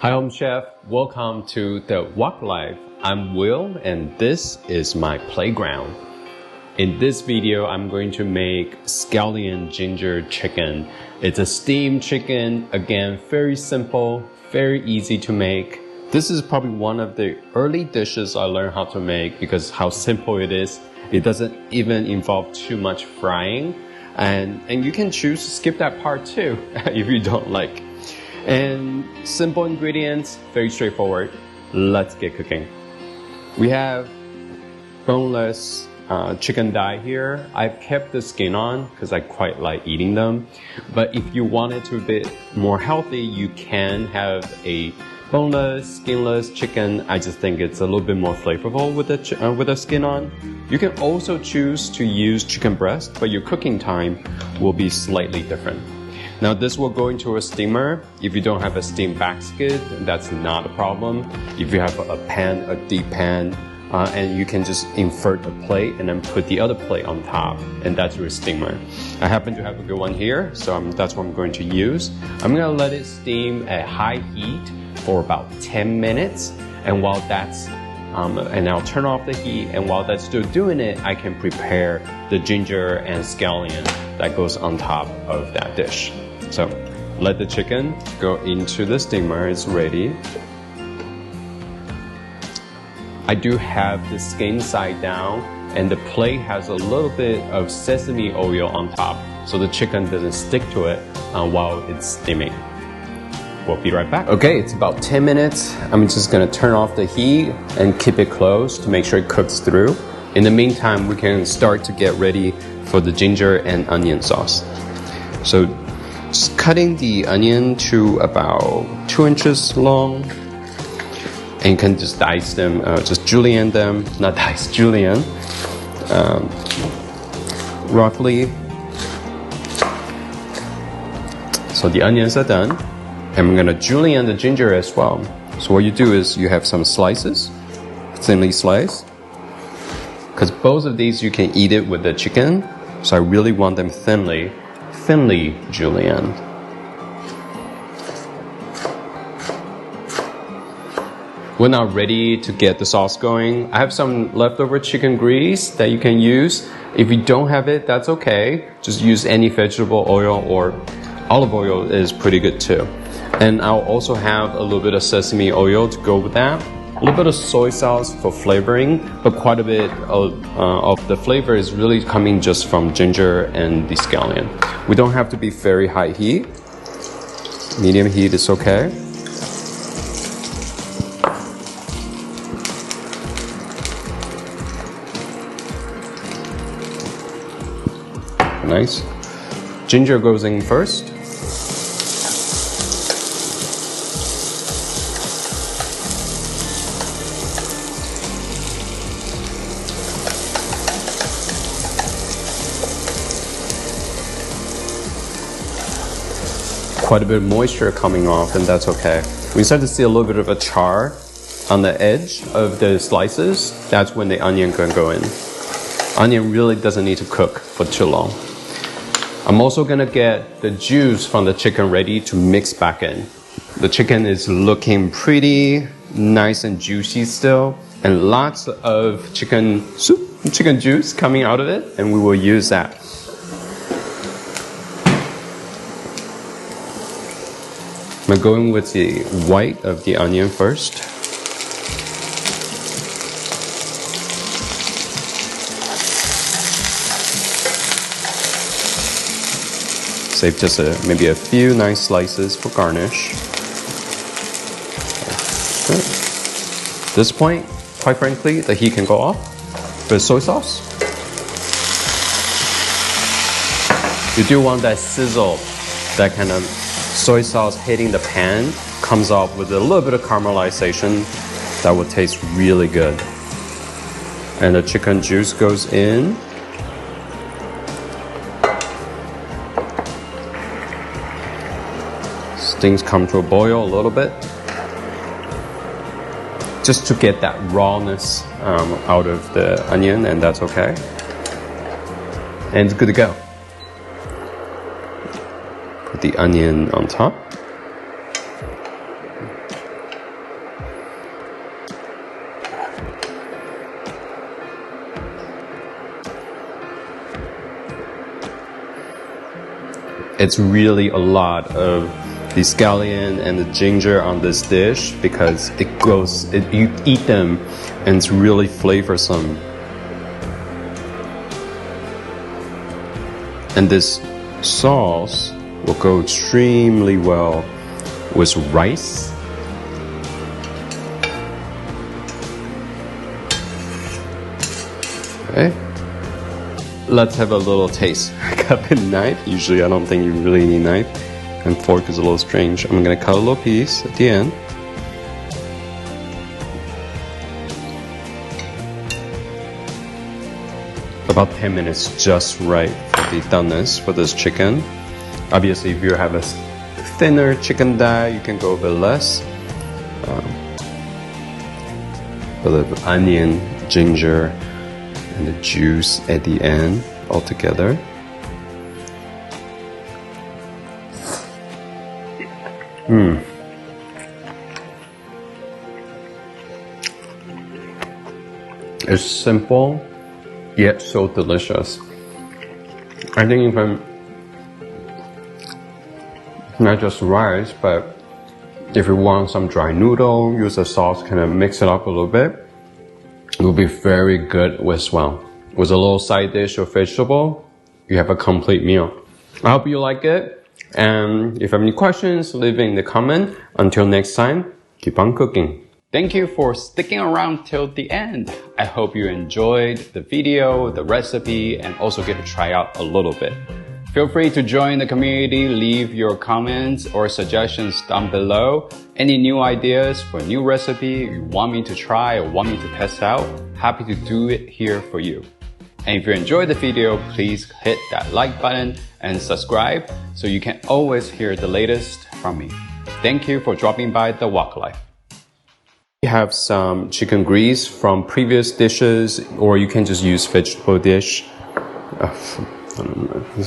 Hi, Home Chef. Welcome to the Wok Life. I'm Will, and this is my playground. In this video, I'm going to make Scallion Ginger Chicken. It's a steamed chicken. Again, very simple, very easy to make. This is probably one of the early dishes I learned how to make because how simple it is. It doesn't even involve too much frying. And you can choose to skip that part too if you don't like. And simple ingredients, very straightforward. Let's get cooking. We have boneless chicken thigh here. I've kept the skin on because I quite like eating them. But if you want it to be more healthy, you can have a boneless, skinless chicken. I just think it's a little bit more flavorful with the skin on. You can also choose to use chicken breast, but your cooking time will be slightly different. Now this will go into a steamer. If you don't have a steam basket, that's not a problem. If you have a pan, a deep pan, and you can just invert a plate and then put the other plate on top, and that's your steamer. I happen to have a good one here, so that's what I'm going to use. I'm gonna let it steam at high heat for about 10 minutes, and while that's and I'll turn off the heat, and while that's still doing it, I can prepare the ginger and scallion that goes on top of that dish. So let the chicken go into the steamer, it's ready. I do have the skin side down, and the plate has a little bit of sesame oil on top, so the chicken doesn't stick to it while it's steaming. We'll be right back. Okay, it's about 10 minutes. I'm just gonna turn off the heat and keep it close to make sure it cooks through. In the meantime, we can start to get ready for the ginger and onion sauce. So just cutting the onion to about 2 inches long, and you can just dice them, just julienne them, not dice, julienne, roughly. So the onions are done, and I'm gonna julienne the ginger as well. So what you do is you have some slices, thinly sliced, because both of these you can eat it with the chicken, so I really want them thinly julienne. We're now ready to get the sauce going. I have some leftover chicken grease that you can use. If you don't have it, that's okay. Just use any vegetable oil, or olive oil is pretty good too. And I'll also have a little bit of sesame oil to go with that. A little bit of soy sauce for flavoring, but quite a bit of the flavor is really coming just from ginger and the scallion. We don't have to be very high heat. Medium heat is okay. Nice. Ginger goes in first. Quite a bit of moisture coming off, and that's okay. When you start to see a little bit of a char on the edge of the slices, that's when the onion can go in. Onion really doesn't need to cook for too long. I'm also gonna get the juice from the chicken ready to mix back in. The chicken is looking pretty nice and juicy still, and lots of chicken soup, chicken juice coming out of it, and we will use that. I'm going with the white of the onion first. Save just maybe a few nice slices for garnish. Okay. At this point, quite frankly, the heat can go off. With soy sauce, you do want that sizzle, that kind of soy sauce hitting the pan, comes off with a little bit of caramelization that will taste really good. And the chicken juice goes in. Things come to a boil a little bit, just to get that rawness out of the onion, and that's okay. And it's good to go. Put the onion on top. It's really a lot of the scallion and the ginger on this dish because you eat them and it's really flavorsome. And this sauce will go extremely well with rice. Okay. Let's have a little taste. I got a knife. Usually I don't think you really need a knife. And fork is a little strange. I'm gonna cut a little piece at the end. About 10 minutes, just right for the doneness for this chicken. Obviously, if you have a thinner chicken thigh, you can go a bit less. A little bit of onion, ginger, and the juice at the end all together. It's simple, yet so delicious. I think even not just rice, but if you want some dry noodle, use a sauce, kind of mix it up a little bit. It will be very good as well. With a little side dish or vegetable, you have a complete meal. I hope you like it. And if you have any questions, leave it in the comment. Until next time, keep on cooking. Thank you for sticking around till the end. I hope you enjoyed the video, the recipe, and also get to try out a little bit. Feel free to join the community, leave your comments or suggestions down below. Any new ideas for new recipe you want me to try or want me to test out, happy to do it here for you. And if you enjoyed the video, please hit that like button and subscribe so you can always hear the latest from me. Thank you for dropping by The Wok Life. We have some chicken grease from previous dishes, or you can just use vegetable dish. I don't know.